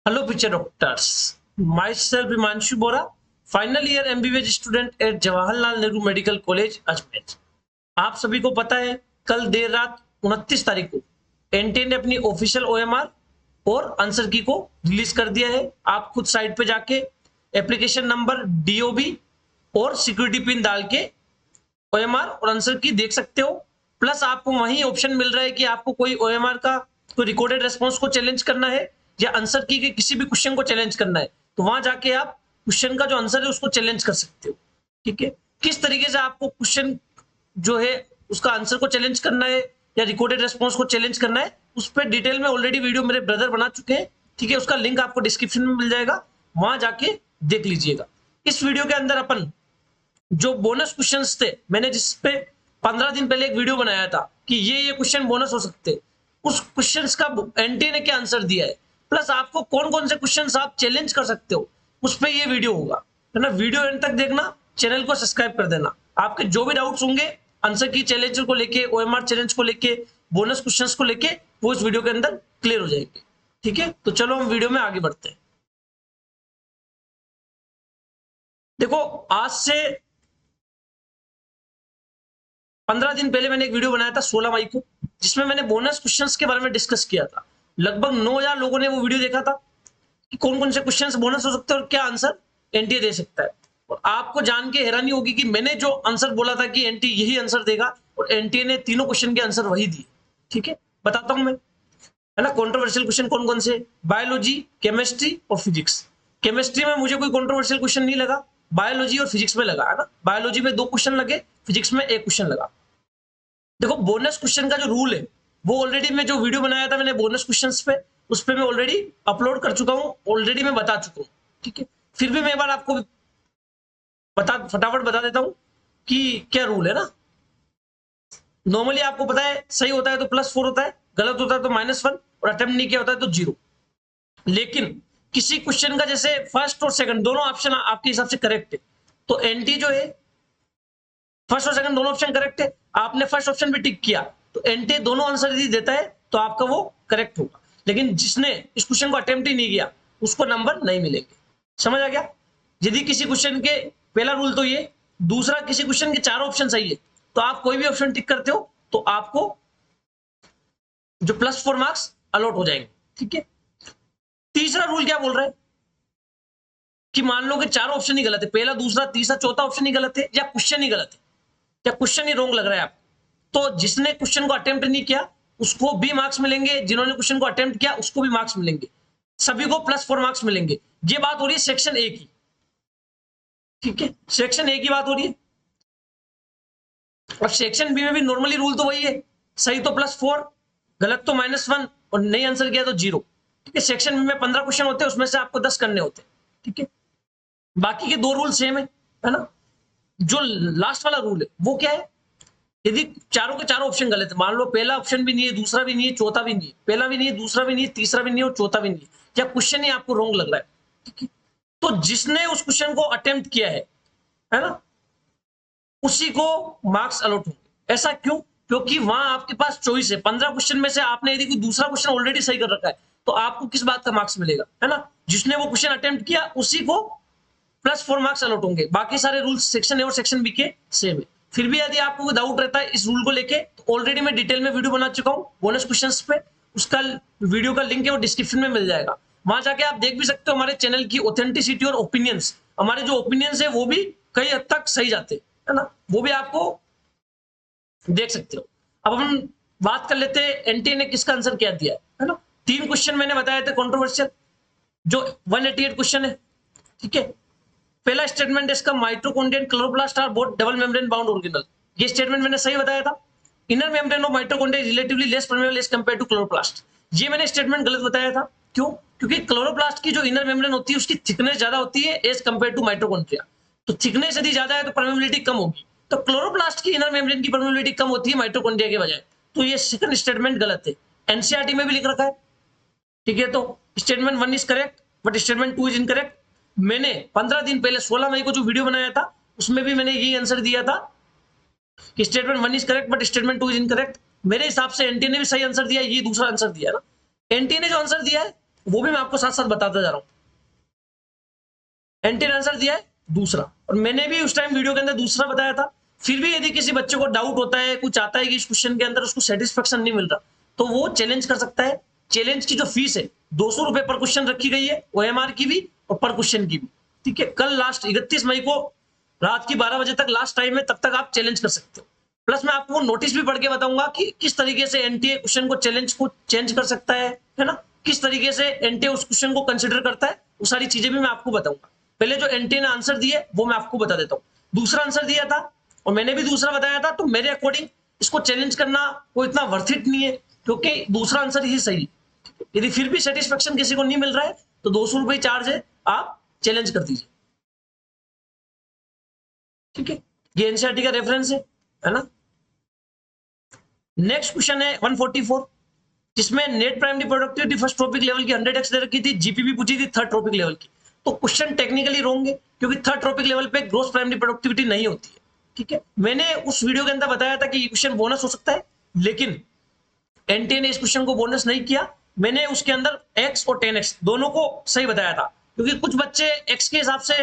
Hello, future doctors. Myself, Himanshu Bora, final year MBBS student at Jawaharlal Nehru medical college Ajmer. आप सभी को पता है कल देर रात 29 तारीख को एनटीए ने अपनी ऑफिशियल ओएमआर और आंसर की को रिलीज कर दिया है। आप खुद साइट पे जाके एप्लीकेशन नंबर डीओबी और सिक्योरिटी पिन डाल के ओएमआर और आंसर की देख सकते हो। प्लस आपको वहीं ऑप्शन मिल रहा है कि आपको कोई ओएमआर का कोई रिकॉर्डेड रेस्पॉन्स को चैलेंज करना है या आंसर की के किसी भी क्वेश्चन को चैलेंज करना है, तो वहां जाके आप क्वेश्चन का जो आंसर है उसको चैलेंज कर सकते हो। ठीक है, किस तरीके से आपको क्वेश्चन जो है उसका आंसर को चैलेंज करना है या रिकॉर्डेड रेस्पॉन्स को चैलेंज करना है, उस पर डिटेल में ऑलरेडी वीडियो मेरे ब्रदर बना चुके हैं। ठीक है, उसका लिंक आपको डिस्क्रिप्शन में मिल जाएगा, वहां जाके देख लीजिएगा। इस वीडियो के अंदर अपन जो बोनस क्वेश्चंस थे, मैंने जिसपे 15 दिन पहले एक वीडियो बनाया था कि ये क्वेश्चन बोनस हो सकते हैं, उस क्वेश्चंस का एनटीए ने क्या आंसर दिया है, प्लस आपको कौन कौन से क्वेश्चंस आप चैलेंज कर सकते हो, उस पर ये वीडियो होगा, है ना। वीडियो एंड तक देखना, चैनल को सब्सक्राइब कर देना। आपके जो भी डाउट्स होंगे आंसर की चैलेंज को लेके, ओएमआर चैलेंज को लेके, बोनस क्वेश्चंस को लेके, वो इस वीडियो के अंदर क्लियर हो जाएंगे। ठीक है, तो चलो हम वीडियो में आगे बढ़ते हैं। देखो, आज से 15 दिन पहले मैंने एक वीडियो बनाया था 16 मई को, जिसमें मैंने बोनस क्वेश्चंस के बारे में डिस्कस किया था। लगभग 9000 लोगों ने वो वीडियो देखा था कि कौन कौन से क्वेश्चंस बोनस हो सकते हैं और क्या आंसर एनटीए दे सकता है। और आपको जान के हैरानी होगी कि मैंने जो आंसर बोला था कि एनटीए यही आंसर देगा, और एनटीए ने तीनों क्वेश्चन के आंसर वही दिए। ठीक है, बताता हूं मैं, है ना। कॉन्ट्रोवर्शियल क्वेश्चन कौन कौन से? बायोलॉजी, केमिस्ट्री और फिजिक्स। केमिस्ट्री में मुझे कोई कॉन्ट्रोवर्शियल क्वेश्चन नहीं लगा, बायोलॉजी और फिजिक्स में लगा, है ना। बायोलॉजी में 2 क्वेश्चन लगे, फिजिक्स में 1 क्वेश्चन लगा। देखो, बोनस क्वेश्चन का जो रूल है वो ऑलरेडी मैं जो वीडियो बनाया था मैंने बोनस क्वेश्चंस पे, उस पे मैं ऑलरेडी अपलोड कर चुका हूं, ऑलरेडी मैं बता चुका हूं। ठीक है, फिर भी मैं एक बार आपको फटाफट बता देता हूं कि क्या रूल है ना। नॉर्मली आपको पता है, सही होता है तो +4 होता है, गलत होता है तो -1, और अटेम्प्ट नहीं किया होता है तो 0। लेकिन किसी क्वेश्चन का जैसे फर्स्ट और सेकंड दोनों ऑप्शन आपके हिसाब से करेक्ट है, तो एनटी जो है फर्स्ट और सेकंड दोनों ऑप्शन करेक्ट है, आपने फर्स्ट ऑप्शन भी टिक किया, तो एनटी दोनों आंसर यदि देता है तो आपका वो करेक्ट होगा। लेकिन जिसने इस क्वेश्चन को अटेम्प्ट ही नहीं किया उसको नंबर नहीं मिलेंगे। समझ आ गया? यदि किसी क्वेश्चन के, पहला रूल तो ये, दूसरा किसी क्वेश्चन के 4 ऑप्शन सही है तो आप कोई भी ऑप्शन टिक करते हो तो आपको जो +4 मार्क्स अलॉट हो जाएंगे। ठीक है, तीसरा रूल क्या बोल रहा है कि मान लो कि 4 ऑप्शन ही गलत है, पहला, दूसरा, तीसरा, चौथा ऑप्शन ही गलत है, या क्वेश्चन ही गलत है, या क्वेश्चन ही रॉन्ग लग रहा है आपको, तो जिसने क्वेश्चन को अटेम्प्ट नहीं किया उसको भी मार्क्स मिलेंगे, जिन्होंने क्वेश्चन को अटेम्प्ट किया उसको भी मार्क्स मिलेंगे, सभी को +4 मार्क्स मिलेंगे। ये बात हो रही है सेक्शन ए की। ठीक है, सेक्शन ए की बात हो रही है। अब सेक्शन बी में भी नॉर्मली रूल तो वही है, सही तो +4, गलत तो -1, और नहीं आंसर किया तो 0। ठीक है, सेक्शन बी में 15 क्वेश्चन होते हैं, उसमें से आपको 10 करने होते हैं। ठीक है, बाकी के 2 रूल सेम है ना। जो लास्ट वाला रूल है वो क्या है, यदि चारों के चारों ऑप्शन गलत है, मान लो पहला ऑप्शन भी नहीं है, दूसरा भी नहीं है, चौथा भी नहीं है, पहला भी नहीं है, दूसरा भी नहीं है, तीसरा भी नहीं है और चौथा भी नहीं है, या क्वेश्चन ही आपको रॉन्ग लग रहा है, ठीक है, तो जिसने उस क्वेश्चन को अटेम्प्ट किया है ना, उसी को मार्क्स अलॉट होंगे। ऐसा क्यों? क्योंकि वहां आपके पास चॉइस है। 15 क्वेश्चन में से आपने यदि कोई दूसरा क्वेश्चन ऑलरेडी सही कर रखा है तो आपको किस बात का मार्क्स मिलेगा, है ना। जिसने वो क्वेश्चन अटेम्प्ट किया उसी को +4 मार्क्स अलॉट होंगे। बाकी सारे रूल्स सेक्शन ए और सेक्शन बी के सेम है। फिर भी यदि आपको कोई डाउट रहता है इस रूल को लेके, तो ऑलरेडी मैं डिटेल में वीडियो बना चुका हूं बोनस क्वेश्चंस पे, उसका वीडियो का लिंक है वो डिस्क्रिप्शन में मिल जाएगा, वहां जाके आप देख भी सकते हो हमारे चैनल की ऑथेंटिसिटी और ओपिनियंस। हमारे जो ओपिनियंस है वो भी कई हद तक सही जाते हैं, है ना, वो भी आपको देख सकते हो। अब हम बात कर लेते हैं एनटीए ने किसका आंसर क्या दिया है ना। 3 क्वेश्चन मैंने बताए थे कॉन्ट्रोवर्शियल, जो 188 क्वेश्चन है। ठीक है, पहला स्टेटमेंट इसका, mitochondria and chloroplast are both double membrane bound organelle. ये स्टेटमेंट मैंने सही बताया था। Inner membrane of mitochondria is relatively less permeable as compare to chloroplast. ये मैंने स्टेटमेंट गलत बताया था। क्यों? क्योंकि क्लोरोप्लास्ट की जो इनर मेम्ब्रेन होती है उसकी थिकनेस ज्यादा होती है एज कंपेयर टू माइटोकॉन्ड्रिया, तो थिकनेस यदि ज्यादा है तो परमेबिलिटी कम होगी, तो क्लोरोप्लास्ट की इनर मेम्ब्रेन की परमेबिलिटी कम होती है माइटोकॉन्ड्रिया के बजाय, तो ये सेकंड स्टेटमेंट गलत है। एनसीईआरटी में भी लिख रखा है। ठीक है, तो statement 1 is correct but statement 2 is incorrect. मैंने 15 दिन पहले 16 मई को जो वीडियो बनाया था उसमें भी मैंने यही आंसर दिया था कि statement 1 is correct but statement 2 is incorrect. मेरे हिसाब से एनटी ने भी सही आंसर दिया, ये दूसरा आंसर दिया ना। एनटी ने जो आंसर दिया है वो भी मैं आपको साथ साथ बताता जा रहा हूं। एनटीए ने आंसर दिया है दूसरा, और मैंने भी उस टाइम वीडियो के अंदर दूसरा बताया था। फिर भी यदि किसी बच्चे को डाउट होता है, कुछ आता है कि इस क्वेश्चन के अंदर उसको सेटिस्फेक्शन नहीं मिल रहा, तो वो चैलेंज कर सकता है। चैलेंज की जो फीस है 200 रुपए पर क्वेश्चन रखी गई है, ओएमआर की भी और पर क्वेश्चन की भी। ठीक है, कल लास्ट 31 मई को रात की 12 बजे तक लास्ट टाइम है, तब तक आप चैलेंज कर सकते हो। प्लस मैं आपको नोटिस भी पढ़ के बताऊंगा कि किस तरीके से एनटीए क्वेश्चन को चेंज कर सकता है ना, किस तरीके से एनटीए उस क्वेश्चन को कंसिडर करता है, वो सारी चीजें भी मैं आपको बताऊंगा। पहले जो एनटीए ने आंसर दिए वो मैं आपको बता देता हूँ। दूसरा आंसर दिया था और मैंने भी दूसरा बताया था, तो मेरे अकॉर्डिंग इसको चैलेंज करना कोई इतना वर्थ इट नहीं है, क्योंकि दूसरा आंसर ही सही है। यदि फिर भी सेटिस्फेक्शन किसी को नहीं मिल रहा है तो 200 रुपए चार्ज है, आप चैलेंज कर दीजिए। ठीक है, ये एनसीईआरटी का रेफरेंस है ना। नेक्स्ट क्वेश्चन है 144, जिसमें net primary productivity first topic level की 100x दे रखी थी, जीपीपी पूछी थी थर्ड टॉपिक लेवल की। तो क्वेश्चन टेक्निकली रॉन्ग है, क्योंकि थर्ड टॉपिक लेवल पे ग्रोस प्राइमरी प्रोडक्टिविटी नहीं होती है। ठीक है, मैंने उस वीडियो के अंदर बताया था कि ये क्वेश्चन बोनस हो सकता है, लेकिन एनटीए ने इस क्वेश्चन को बोनस नहीं किया। मैंने उसके अंदर x और 10x दोनों को सही बताया था, क्योंकि कुछ बच्चे x के हिसाब से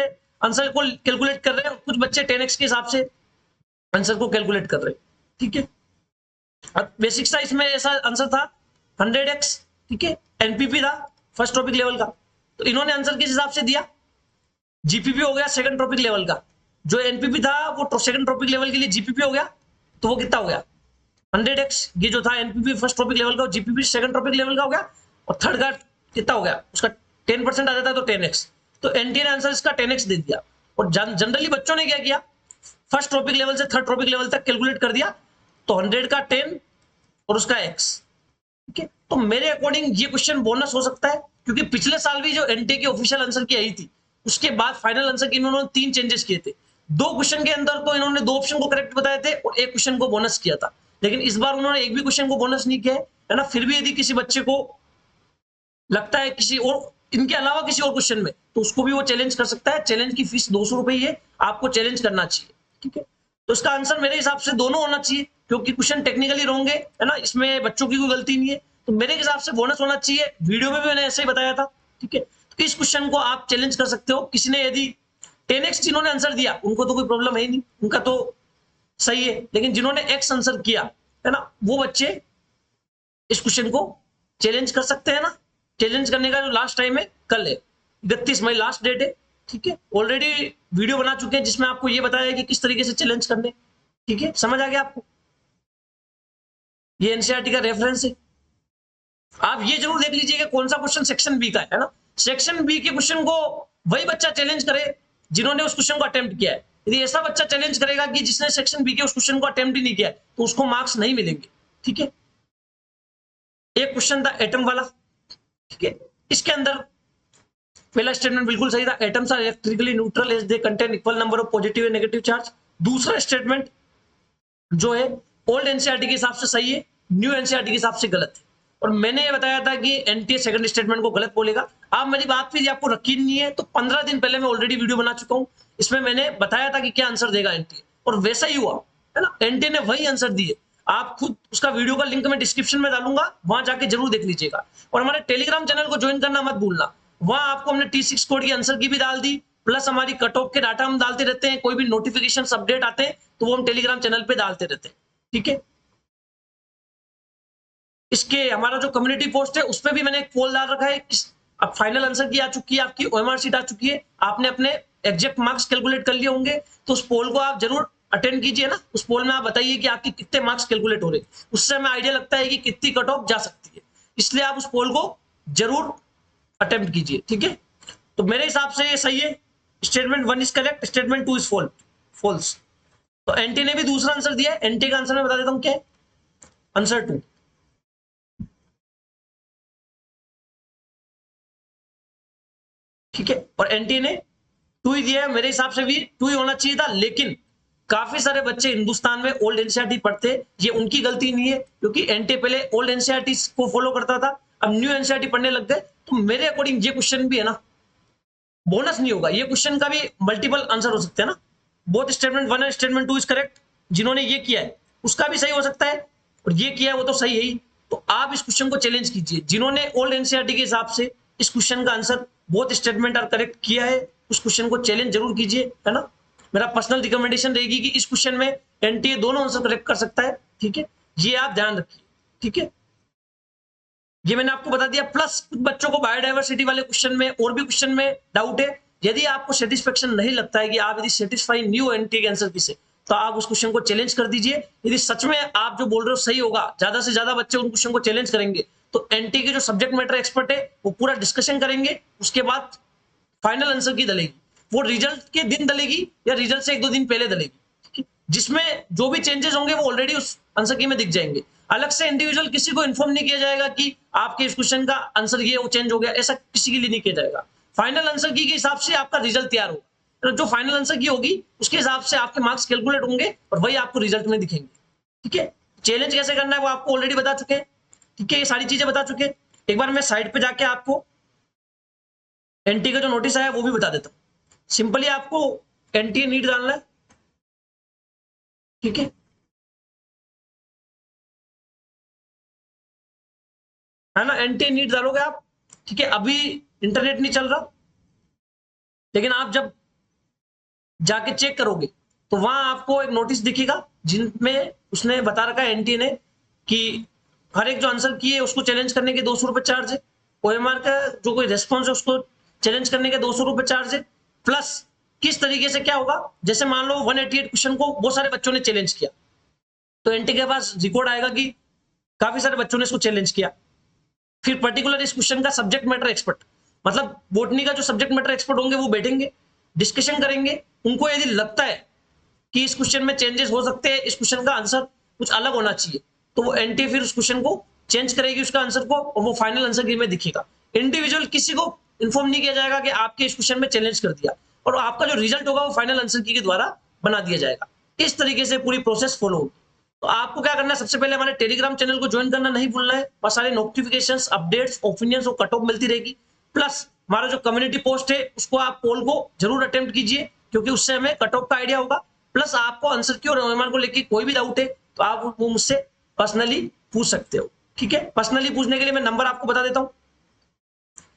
आंसर को कैलकुलेट कर रहे हैं और कुछ बच्चे 10x के हिसाब से आंसर को कैलकुलेट कर रहे हैं। ठीक है, अब बेसिक सा इसमें ऐसा आंसर था 100x। ठीक है, एनपीपी था फर्स्ट टॉपिक लेवल का, तो इन्होंने आंसर किस हिसाब से दिया, जीपीपी हो गया सेकंड टॉपिक लेवल का, जो एनपीपी था वो सेकंड टॉपिक लेवल के लिए जीपीपी हो गया, तो वो कितना हो गया 100x। ये जो था एनपीपी फर्स्ट टॉपिक लेवल का, जीपीपी सेकंड टॉपिक लेवल का हो गया, और थर्ड का कितना हो गया, उसका 10% आ जाता है तो 10x। तो एनटीए ने आंसर इसका 10x दे दिया। और जनरली बच्चों ने क्या किया, फर्स्ट टॉपिक लेवल से थर्ड टॉपिक लेवल तक कैलकुलेट कर दिया, तो 100 का 10 और उसका x। ठीक है, तो मेरे अकॉर्डिंग ये क्वेश्चन बोनस हो सकता है, क्योंकि पिछले साल भी जो एनटीए की ऑफिशियल आंसर की आई थी, उसके बाद फाइनल आंसर की इन्होंने 3 चेंजेस किए थे। 2 क्वेश्चन के अंदर तो इन्होंने 2 ऑप्शन को करेक्ट बताए थे और 1 क्वेश्चन को बोनस किया था, लेकिन इस बार उन्होंने एक भी क्वेश्चन को बोनस नहीं किया है ना। फिर भी यदि किसी बच्चे को लगता है किसी और इनके अलावा किसी और क्वेश्चन में, तो उसको भी वो चैलेंज कर सकता है। चैलेंज की फीस 200 रुपए है, आपको चैलेंज करना चाहिए। ठीक है, तो इसका आंसर मेरे हिसाब से दोनों होना चाहिए, क्योंकि क्वेश्चन टेक्निकली रॉन्ग है ना, इसमें बच्चों की कोई गलती नहीं है, तो मेरे हिसाब से बोनस होना चाहिए। वीडियो में भी मैंने ऐसे ही बताया था। ठीक है, तो इस क्वेश्चन को आप चैलेंज कर सकते हो। किसी ने यदि 10x जिन्होंने आंसर दिया उनको तो कोई प्रॉब्लम है नहीं, उनका तो सही है, लेकिन जिन्होंने x आंसर किया है ना, वो बच्चे इस क्वेश्चन को चैलेंज कर सकते हैं ना। चैलेंज करने का जो लास्ट टाइम है कल है, 31 मई लास्ट डेट है। ठीक है, ऑलरेडी वीडियो बना चुके हैं जिसमें आपको ये बताया है कि किस तरीके से चैलेंज करने। ठीक है, समझ आ गया आपको, ये एनसीईआरटी का रेफरेंस है। आप ये जरूर देख लीजिए कि कौन सा क्वेश्चन सेक्शन बी का है ना। सेक्शन बी के क्वेश्चन को वही बच्चा चैलेंज करे जिन्होंने उस क्वेश्चन को अटेम्प्ट किया है। यदि ऐसा बच्चा चैलेंज करेगा कि जिसने सेक्शन बी के उस क्वेश्चन को अटेम्प्ट ही नहीं किया है, तो उसको मार्क्स नहीं मिलेंगे। ठीक है, एक क्वेश्चन था एटम वाला। ठीक है, इसके अंदर पहला स्टेटमेंट बिल्कुल सही था, atoms are electrically neutral as they contain equal number of positive and negative charge. दूसरा स्टेटमेंट जो है ओल्ड एनसीईआरटी के हिसाब से सही है, न्यू एनसीईआरटी के हिसाब से गलत है। और मैंने ये बताया था कि एनटीए सेकंड स्टेटमेंट को गलत बोलेगा। आप मेरी बात पे आपको यकीन नहीं है तो 15 दिन पहले मैं ऑलरेडी वीडियो बना चुका हूं, इसमें मैंने बताया था कि क्या आंसर देगा एनटीए, और वैसा ही हुआ है ना। एनटीए ने वही आंसर दिए। आप खुद उसका वीडियो का लिंक मैं डिस्क्रिप्शन में डालूंगा, वहां जाके जरूर देख लीजिएगा। और हमारे टेलीग्राम चैनल को ज्वाइन करना मत भूलना, वहां आपको हमने T6 कोड की आंसर की भी डाल दी, प्लस हमारी कट ऑफ के डाटा हम डालते रहते हैं। कोई भी नोटिफिकेशन अपडेट आते हैं तो वो हम टेलीग्राम चैनल पे डालते रहते हैं। ठीक है, इसके हमारा जो कम्युनिटी पोस्ट है उस पर भी मैंने एक पोल डाल रखा है। अब फाइनल आंसर की आ चुकी है, आपकी ओएमआर शीट आ चुकी है, आपने अपने एग्जैक्ट मार्क्स कैलकुलेट कर लिए होंगे, तो उस पोल को आप जरूर अटेंड कीजिए ना। उस पोल में आप बताइए कि आपके कितने मार्क्स कैलकुलेट हो रहे, उससे हमें आइडिया लगता है कि कितनी कट ऑफ जा सकती है। इसलिए आप उस पोल को जरूर अटेम्प्ट कीजिए। ठीक है, तो मेरे हिसाब से ये सही है। Statement 1 is correct, statement 2 is false. तो एनटी ने भी दूसरा आंसर दिया है। एनटी का आंसर मैं बता देता हूं क्या है, आंसर 2। ठीक है, और एनटी ने 2 ही दिया है, मेरे हिसाब से भी 2 ही होना चाहिए था। लेकिन काफी सारे बच्चे हिंदुस्तान में ओल्ड एनसीईआरटी पढ़ते, ये उनकी गलती नहीं है, क्योंकि एनटी पहले ओल्ड एनसीईआरटी को फॉलो करता था, अब न्यू एनसीईआरटी पढ़ने लग गए। तो मेरे अकॉर्डिंग ये क्वेश्चन भी है ना, बोनस नहीं होगा। ये क्वेश्चन का भी मल्टीपल आंसर हो सकते हैं ना। बोथ स्टेटमेंट 1 और स्टेटमेंट 2 इज करेक्ट। जिन्होंने ये किया है उसका भी सही हो सकता है, और ये किया है वो तो सही है ही। तो आप इस क्वेश्चन को चैलेंज कीजिए। जिन्होंने ओल्ड एनसीईआरटी के हिसाब से इस क्वेश्चन का आंसर बहुत स्टेटमेंट आर करेक्ट किया है, उस क्वेश्चन को चैलेंज जरूर कीजिए, है ना। मेरा पर्सनल रिकमेंडेशन रहेगी कि इस क्वेश्चन में एनटीए दोनों आंसर करेक्ट कर सकता है, ठीक है, ये आप ध्यान रखिए, ठीक है। ये मैंने आपको बता दिया। प्लस कुछ बच्चों को बायोडाइवर्सिटी वाले क्वेश्चन में और भी क्वेश्चन में डाउट है। यदि आपको सेटिस्फेक्शन नहीं लगता है कि आप यदि सेटिस्फाई नहीं हो एनटीए के आंसर की से, तो आप उस क्वेश्चन को चैलेंज कर दीजिए। यदि सच में आप जो बोल रहे हो सही होगा, ज्यादा से ज्यादा बच्चे उन क्वेश्चन को चैलेंज करेंगे, तो एनटीए के जो सब्जेक्ट मैटर एक्सपर्ट है वो पूरा डिस्कशन करेंगे, उसके बाद फाइनल आंसर की दलेगी। वो रिजल्ट के दिन दलेगी या रिजल्ट से 1-2 दिन पहले दलेगी, जिसमें जो भी चेंजेस होंगे वो ऑलरेडी उस आंसर की में दिख जाएंगे। अलग से इंडिविजुअल किसी को इन्फॉर्म नहीं किया जाएगा कि आपके इस क्वेश्चन का आंसर ये वो चेंज हो गया, ऐसा किसी के लिए नहीं किया जाएगा। फाइनल आंसर की के हिसाब से आपका रिजल्ट तैयार होगा, तो जो फाइनल आंसर की होगी उसके हिसाब से आपके मार्क्स कैलकुलेट होंगे और वही आपको रिजल्ट में दिखेंगे, ठीक है। चैलेंज कैसे करना है वो आपको ऑलरेडी बता चुके हैं, ठीक है, ये सारी चीजें बता चुके हैं। एक बार मैं साइड पे जाके आपको एनटी का जो नोटिस आया वो भी बता देता हूं। सिंपली आपको एनटीए नीट डालना है, ठीक है। है ना, एनटीए नीट डालोगे आप, ठीक है। अभी इंटरनेट नहीं चल रहा, लेकिन आप जब जाके चेक करोगे तो वहां आपको एक नोटिस दिखेगा जिनमें उसने बता रखा है एनटीए ने कि हर एक जो आंसर किए उसको चैलेंज करने के 200 रुपए चार्ज है, ओएमआर का जो कोई रेस्पॉन्स है उसको चैलेंज करने के 200 रुपए चार्ज है। प्लस किस तरीके से क्या होगा, जैसे मान लो 188 क्वेश्चन को बहुत सारे बच्चों ने चैलेंज किया, तो एनटीए के पास रिकॉर्ड आएगा कि काफी सारे बच्चों ने इसको चैलेंज किया। फिर पर्टिकुलर इस क्वेश्चन का सब्जेक्ट मैटर एक्सपर्ट, मतलब बॉटनी का जो सब्जेक्ट मैटर एक्सपर्ट होंगे वो बैठेंगे, डिस्कशन करेंगे। उनको यदि लगता है कि इस क्वेश्चन में चेंजेस हो सकते हैं, इस क्वेश्चन का आंसर कुछ अलग होना चाहिए, तो वो एनटीए फिर उस क्वेश्चन को चेंज करेगी उसका आंसर को, और वो फाइनल आंसर की में दिखेगा। इंडिविजुअल किसी को इन्फॉर्म नहीं किया जाएगा कि आपके इस क्वेश्चन में चैलेंज कर दिया, और आपका जो रिजल्ट होगा वो फाइनल आंसर की के द्वारा बना दिया जाएगा। इस तरीके से पूरी प्रोसेस फॉलो होगी। तो आपको क्या करना है, सबसे पहले हमारे टेलीग्राम चैनल को ज्वाइन करना नहीं भूलना है, और सारे नोटिफिकेशंस, अपडेट्स, ओपिनियंस और कट ऑफ मिलती रहेगी। प्लस हमारा जो कम्युनिटी पोस्ट है उसको आप पोल को जरूर अटेम्प्ट कीजिए, क्योंकि उससे हमें कट ऑफ का आइडिया होगा। प्लस आपको आंसर की और ओएमआर को लेकर कोई भी डाउट है तो आप वो मुझसे पर्सनली पूछ सकते हो, ठीक है। पर्सनली पूछने के लिए मैं नंबर आपको बता देता हूँ।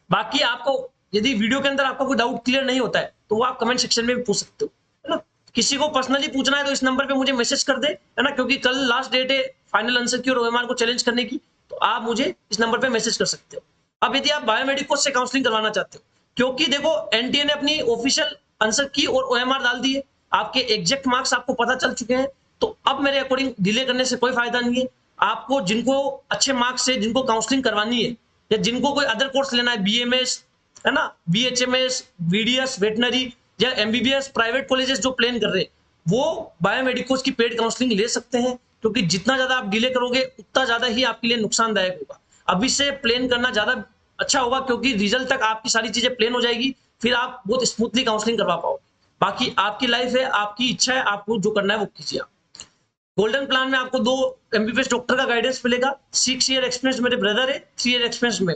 बाकी आपको यदि वीडियो के अंदर आपका कोई डाउट क्लियर नहीं होता है तो वो आप कमेंट सेक्शन में भी पूछ सकते हो, है ना। किसी को पर्सनली पूछना है तो इस नंबर पे मुझे मैसेज कर दे, है ना, क्योंकि कल लास्ट डेट है फाइनल आंसर की और ओएमआर को चैलेंज करने की, तो आप मुझे इस नंबर पे मैसेज कर सकते हो। अब यदि आप बायोमेडिकल से काउंसलिंग करवाना चाहते हो, क्योंकि देखो एनटीए ने अपनी ऑफिशियल आंसर की और ओएमआर डाल दी है, आपके एग्जैक्ट मार्क्स आपको पता चल चुके हैं, तो अब मेरे अकॉर्डिंग डिले करने से कोई फायदा नहीं है। आपको जिनको अच्छे मार्क्स है, जिनको काउंसलिंग करवानी है, या जिनको कोई अदर कोर्स लेना है, बीएमएस, है ना, बीएचएमएस, बीडीएस, वेटनरी या एमबीबीएस, प्राइवेट कॉलेजेस जो प्लान कर रहे हैं, वो बायोमेडिकल्स की पेड काउंसलिंग ले सकते हैं, क्योंकि जितना ज्यादा आप डिले करोगे उतना ज्यादा ही आपके लिए नुकसानदायक होगा। अभी से प्लान करना ज्यादा अच्छा होगा, क्योंकि रिजल्ट तक आपकी सारी चीजें प्लान हो जाएगी, फिर आप बहुत स्मूथली काउंसलिंग करवा पाओगे। बाकी आपकी लाइफ है, आपकी इच्छा है, आपको जो करना है वो कीजिए। गोल्डन प्लान में आपको 2 एमबीबीएस डॉक्टर का गाइडेंस मिलेगा, 6 ईयर एक्सपीरियंस मेरे ब्रदर है, 3 ईयर एक्सपीरियंस में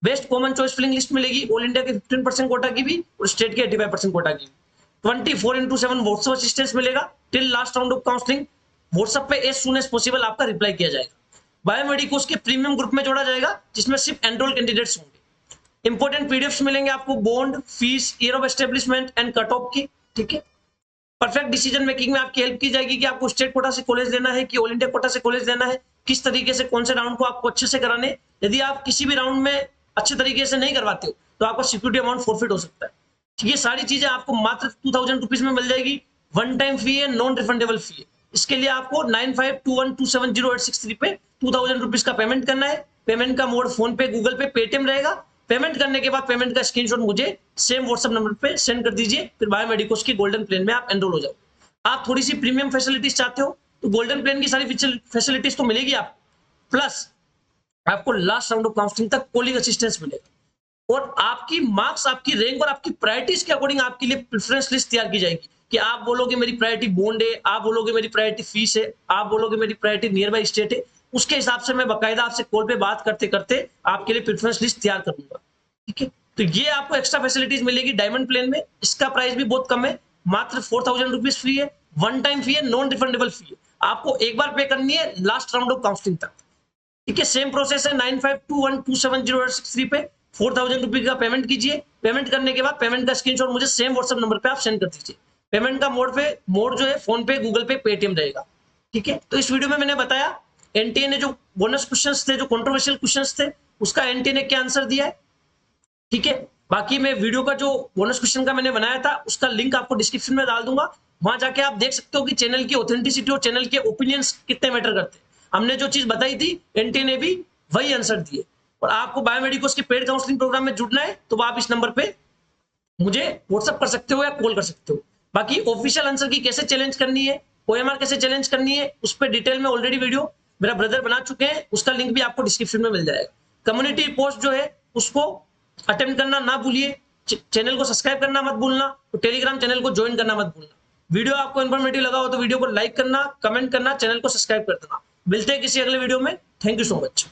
best common choice filling list मिलेगी, ऑल इंडिया के 15% कोटा की भी और स्टेट के 85% कोटा की। 24/7 व्हाट्सएप असिस्टेंस मिलेगा till last round of counselling. WhatsApp पे एज सून एज पॉसिबल आपका रिप्लाई किया जाएगा। बायोमेडिकल्स के प्रीमियम ग्रुप में जोड़ा जाएगा, जिसमें सिर्फ एनरोल कैंडिडेट्स होंगे। इंपॉर्टेंट पीडीएफ्स मिलेंगे आपको, bond, fees, year of establishment and cut off की, ठीक है। परफेक्ट डिसीजन मेकिंग में आपकी हेल्प की जाएगी कि आपको स्टेट कोटा से कॉलेज लेना है कि ऑल इंडिया कोटा से कॉलेज लेना है, किस तरीके से कौन से राउंड को आपको अच्छे से कराने। यदि आप किसी भी राउंड में अच्छे तरीके से नहीं करवाते हो तो आपका सिक्योरिटी अमाउंट फॉरफिट हो सकता है। ये सारी चीजें आपको मात्र 2000 रुपीज में मिल जाएगी। वन टाइम फी है, नॉन रिफंडेबल फी है। इसके लिए आपको 9521270863 पे 2000 रुपीज का पेमेंट करना है। पेमेंट का मोड फोन पे, गूगल पे, पेटीएम रहेगा। पेमेंट करने के बाद पेमेंट का स्क्रीनशॉट मुझे सेम व्हाट्सएप नंबर पे सेंड कर दीजिए, फिर बायोमेडिकल्स की गोल्डन प्लेन में आप एनरोल हो जाओ। आप थोड़ी सी प्रीमियम फैसिलिटीज चाहते हो तो गोल्डन प्लेन की सारी फैसिलिटीज तो मिलेगी आपको, प्लस आपको लास्ट राउंड ऑफ काउंसलिंग तक कॉलिंग असिस्टेंस मिलेगा, और आपकी मार्क्स, आपकी रैंक और आपकी प्रायोरिटीज के अकॉर्डिंग आपके लिए प्रेफरेंस लिस्ट तैयार की जाएगी कि आप बोलोगे मेरी प्रायोरिटी बॉन्ड है, आप बोलोगे मेरी प्रायोरिटी फीस है, आप बोलोगे मेरी प्रायोरिटी नियर बाई स्टेट है। उसके हिसाब से मैं बाकायदा आपसे कॉल पे बात करते करते आपके लिए प्रेफरेंस लिस्ट तैयार करूंगा, ठीक है। तो ये आपको एक्स्ट्रा फैसिलिटीज मिलेगी डायमंड प्लेन में। इसका प्राइस भी बहुत कम है, मात्र 4000 रुपीज फी है, वन टाइम फी है, नॉन रिफंडेबल फी है। आपको एक बार पे करनी है लास्ट राउंड ऑफ काउंसलिंग तक, ठीक है। सेम प्रोसेस है 9521270863 पे 4,000 रुपये का पेमेंट कीजिए। पेमेंट करने के बाद पेमेंट का स्क्रीनशॉट मुझे सेम व्हाट्सएप नंबर पे आप सेंड कर दीजिए। पेमेंट का मोड जो है फोन पे, गूगल पे, पेटीएम रहेगा। ठीक है, तो इस वीडियो में मैंने बताया एनटीए ने जो बोनस क्वेश्चंस थे, जो कंट्रोवर्शियल क्वेश्चंस थे, उसका एनटीए ने क्या आंसर दिया है। ठीक है, बाकी मैं वीडियो का जो बोनस क्वेश्चन का मैंने बनाया था उसका लिंक आपको डिस्क्रिप्शन में डाल दूंगा, वहां जाके आप देख सकते हो कि चैनल की ऑथेंटिसिटी और चैनल के ओपिनियंस कितने मैटर करते हैं। हमने जो चीज बताई थी एनटीए ने भी वही आंसर दिए। और आपको बायोमेडिकोस के पेड काउंसलिंग प्रोग्राम में जुड़ना है तो आप इस नंबर पे मुझे व्हाट्सअप कर सकते हो या कॉल कर सकते हो। बाकी ऑफिशियल आंसर की कैसे चैलेंज करनी है, ओएमआर कैसे चैलेंज करनी है, उस पर डिटेल में ऑलरेडी वीडियो मेरा ब्रदर बना चुके हैं, उसका लिंक भी आपको डिस्क्रिप्शन में मिल जाएगा। कम्युनिटी पोस्ट जो है उसको अटेम्प्ट करना ना भूलिए, चैनल को सब्सक्राइब करना मत भूलना, तो टेलीग्राम चैनल को ज्वाइन करना मत भूलना। वीडियो आपको इन्फॉर्मेटिव लगा हो तो वीडियो को लाइक करना, कमेंट करना, चैनल को सब्सक्राइब कर देना। मिलते हैं किसी अगले वीडियो में। Thank you so much.